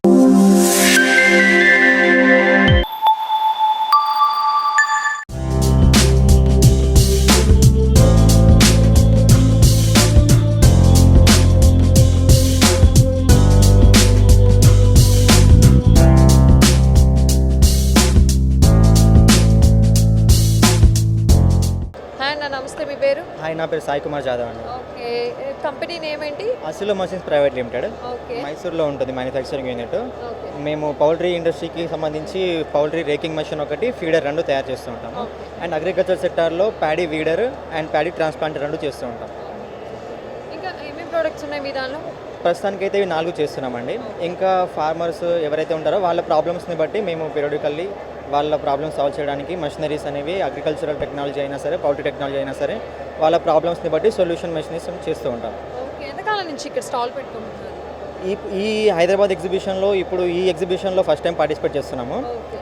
Hi అన్న, నమస్తే. మీ పేరు? హాయ్, నా పేరు సాయి కుమార్ జాదవ్ అండి. ఓకే. కంపెనీ నేమ్ ఏంటి? అసిలో మషిన్స్ ప్రైవేట్ లిమిటెడ్, ఓకే. మైసూర్లో ఉంటుంది మ్యానుఫ్యాక్చరింగ్ యూనిట్. ఓకే. మేము పౌల్ట్రీ ఇండస్ట్రీకి సంబంధించి పౌల్ట్రీ రేకింగ్ మెషిన్ ఒకటి, ఫీడర్ రెండు తయారు చేస్తూ ఉంటాము. ఓకే. అండ్ అగ్రికల్చర్ సెక్టార్లో paddy weeder and paddy transplant రెండు చేస్తూ ఉంటాం. ఇంకా ఏమేమి ప్రోడక్ట్స్ ఉన్నాయి మీ దానిలో? ప్రస్తుతానికి అయితే ఇవి 4 చేస్తున్నామండి. ఇంకా ఫార్మర్స్ ఎవరైతే ఉంటారో వాళ్ళ ప్రాబ్లమ్స్ని బట్టి మేము పీరియాడికల్లీ వాళ్ళ ప్రాబ్లమ్స్ సాల్వ్ చేయడానికి మషినరీస్ అనేవి అగ్రికల్చరల్ టెక్నాలజీ అయినా సరే, పౌల్ట్రీ టెక్నాలజీ అయినా సరే, వాళ్ళ ప్రాబ్లమ్స్ని బట్టి సొల్యూషన్ మెషినరీస్ చేస్తూ ఉంటాం. ఓకే. ఎంతకాలం నుంచి ఇక్కడ స్టాల్ పెట్టుకుంటున్నారు? ఈ హైదరాబాద్ ఎగ్జిబిషన్లో ఇప్పుడు ఈ ఎగ్జిబిషన్లో ఫస్ట్ టైం పార్టిసిపేట్ చేస్తున్నాము. ఓకే.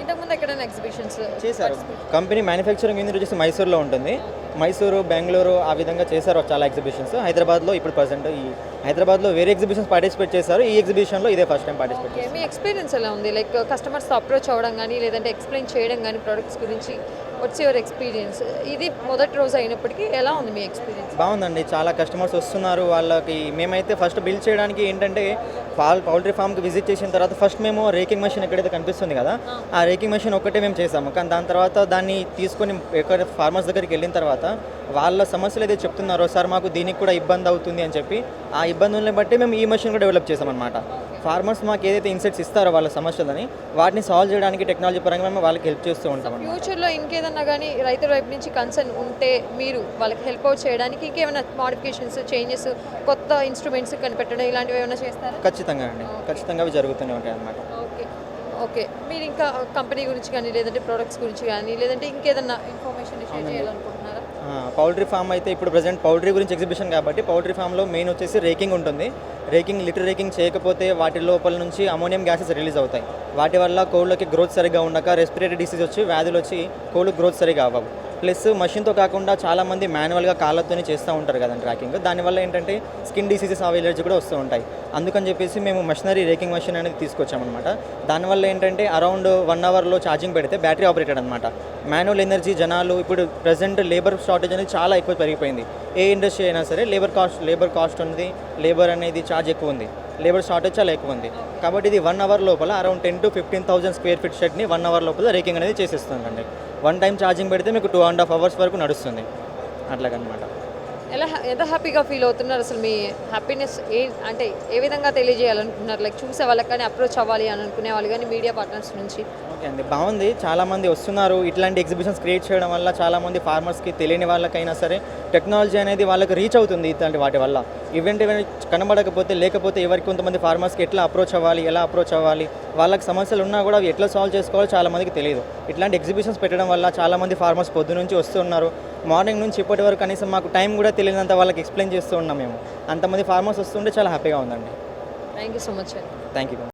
ఇంతకుముందు ఎక్కడైనా ఎగ్జిబిషన్స్ చేశారు. కంపెనీ మ్యానుఫ్యాక్చరింగ్ యూనిట్ వచ్చేసి మైసూర్లో ఉంటుంది. మైసూరు, బెంగళూరు ఆ విధంగా చేశారు చాలా ఎగ్జిబిషన్స్. హైదరాబాద్లో ఇప్పుడు ప్రజెంట్ ఈ హైదరాబాద్లో వేరే ఎగ్జిబిషన్స్ పార్టిసిపేట్ చేశారు. ఈ ఎగ్జిబిషన్లో ఇదే ఫస్ట్ టైం పార్టిసిపేట్ చేశారు. మీ ఎక్స్పీరియన్స్ ఎలా ఉంది? లైక్ కస్టమర్స్ అప్రోచ్ అవ్వడం కానీ, లేదంటే ఎక్స్ప్లెయిన్ చేయడం కానీ ప్రొడక్ట్స్ గురించి, వాట్స్ యువర్ ఎక్స్పీరియన్స్? ఇది మొదటి రోజు అయినప్పటికీ ఎలా ఉంది మీ ఎక్స్పీరియన్స్? బాగుందండి. చాలా కస్టమర్స్ వస్తున్నారు. వాళ్ళకి మేమైతే ఫస్ట్ బిల్డ్ చేయడానికి ఏంటంటే పౌల్ట్రీ ఫామ్కి విజిట్ చేసిన తర్వాత ఫస్ట్ మేము రేకింగ్ మెషిన్ ఎక్కడైతే కనిపిస్తుంది కదా, ఆ రేకింగ్ మెషిన్ ఒక్కటే మేము చేసాము. కానీ దాని తర్వాత దాన్ని తీసుకొని ఎక్కడ ఫార్మర్స్ దగ్గరికి వెళ్ళిన తర్వాత వాళ్ళ సమస్యలు ఏదైతే చెప్తున్నారో, సార్ మాకు దీనికి కూడా ఇబ్బంది అవుతుంది అని చెప్పి ఆ ఇబ్బందుల్ని బట్టి మేము ఈ మెషిన్ కూడా డెవలప్ చేసామన్నమాట. ఫార్మర్స్ మాకు ఏదైతే ఇన్సైట్స్ ఇస్తారో వాళ్ళ సమస్యలని, వాటిని సాల్వ్ చేయడానికి టెక్నాలజీ పరంగా మేము వాళ్ళకి హెల్ప్ చేస్తూ ఉంటాం. ఫ్యూచర్లో ఇంకేదన్నా కానీ రైతుల వైపు నుంచి కన్సర్న్ ఉంటే మీరు వాళ్ళకి హెల్ప్ అవుట్ చేయడానికి ఇంకేమైనా మాడిఫికేషన్స్, చేంజెస్, కొత్త ఇన్స్ట్రుమెంట్స్ కనిపెట్టడం ఇలాంటివి ఏమైనా చేస్తారా? ఖచ్చితంగా అండి, ఖచ్చితంగా అవి జరుగుతూనే ఉంటాయి అన్నమాట. ఓకే. ఓకే. మీరు ఇంకా కంపెనీ గురించి కానీ, లేదంటే ప్రొడక్ట్స్ గురించి కానీ, లేదంటే ఇంకేదన్నా ఇన్ఫర్మేషన్ షేర్ చేయాలనుకుంటున్నారా? పౌల్ట్రీ ఫామ్ అయితే ఇప్పుడు ప్రజెంట్ పౌల్ట్రీ గురించి ఎగ్జిబిషన్ కాబట్టి పౌల్ట్రీ ఫామ్లో మెయిన్ వచ్చేసి రేకింగ్ ఉంటుంది. లిటర్ రేకింగ్ చేయకపోతే వాటి లోపల నుంచి అమోనియం గ్యాసెస్ రిలీజ్ అవుతాయి. వాటి వల్ల కోళ్ళకి గ్రోత్ సరిగా ఉండక రెస్పిరేటరీ డిసీజ్ వచ్చి వ్యాధులు వచ్చి కోళ్ళు గ్రోత్ సరిగా అవ్వవు. ప్లస్ మషిన్తో కాకుండా చాలామంది మాన్యువల్గా కాళ్ళతోనే చేస్తూ ఉంటారు కదండి ట్రాకింగ్. దానివల్ల ఏంటంటే స్కిన్ డిసీజెస్, ఎలర్జీ కూడా వస్తూ ఉంటాయి. అందుకని చెప్పేసి మేము మషినరీ రేకింగ్ మషిన్ అనేది తీసుకొచ్చామన్నమాట. దానివల్ల ఏంటంటే అరౌండ్ 1 అవర్లో ఛార్జింగ్ పెడితే బ్యాటరీ ఆపరేటెడ్ అనమాట. మాన్యువల్ ఎనర్జీ జనాలు ఇప్పుడు ప్రజెంట్ లేబర్ షార్టేజ్ అనేది చాలా ఎక్కువ పెరిగిపోయింది. ఏ ఇండస్ట్రీ అయినా సరే లేబర్ కాస్ట్ ఉంది, లేబర్ అనేది ఛార్జ్ ఎక్కువ ఉంది, లేబర్ షార్టేజ్ చాలా ఎక్కువ ఉంది. కాబట్టి ఇది 1 అవర్ లోపల అరౌండ్ 10,000 to 15,000 స్క్వేర్ ఫీట్ షెడ్ని 1 అవర్ లోపల రేకింగ్ అనేది చేసేస్తుందండి. 1 టైం ఛార్జింగ్ పెడితే మీకు 2.5 అవర్స్ వరకు నడుస్తుంది అట్లాగనమాట. ఎంత హ్యాపీగా ఫీల్ అవుతున్నారు? అసలు మీ హ్యాపీనెస్ అంటే ఏ విధంగా తెలియజేయాలనుకుంటున్నారు? లైక్ చూసే వాళ్ళకి కానీ, అప్రోచ్ అవ్వాలి అని అనుకునే వాళ్ళు కానీ, మీడియా పార్ట్నర్స్ నుంచి? ఓకే అండి, బాగుంది. చాలామంది వస్తున్నారు. ఇట్లాంటి ఎగ్జిబిషన్స్ క్రియేట్ చేయడం వల్ల చాలామంది ఫార్మర్స్కి, తెలియని వాళ్ళకైనా సరే టెక్నాలజీ అనేది వాళ్ళకి రీచ్ అవుతుంది. ఇట్లాంటి వాటి వల్ల ఈవెంట్ కనబడకపోతే, లేకపోతే ఎవరికి కొంతమంది ఫార్మర్స్కి ఎట్లా అప్రోచ్ అవ్వాలి, వాళ్ళకి సమస్యలు ఉన్నా కూడా అవి ఎట్లా సాల్వ్ చేసుకోవాలో చాలామందికి తెలియదు. ఇట్లాంటి ఎగ్జిబిషన్స్ పెట్టడం వల్ల చాలామంది ఫార్మర్స్ పొద్దు నుంచి వస్తున్నారు. మార్నింగ్ నుంచి ఇప్పటి వరకు కనీసం మాకు టైం కూడా తెలియనంత వాళ్ళకి ఎక్స్ప్లెయిన్ చేస్తూ ఉన్నాం మేము. అంతమంది ఫార్మర్స్ వస్తుంటే చాలా హ్యాపీగా ఉందండి. Thank you so much. Thank you.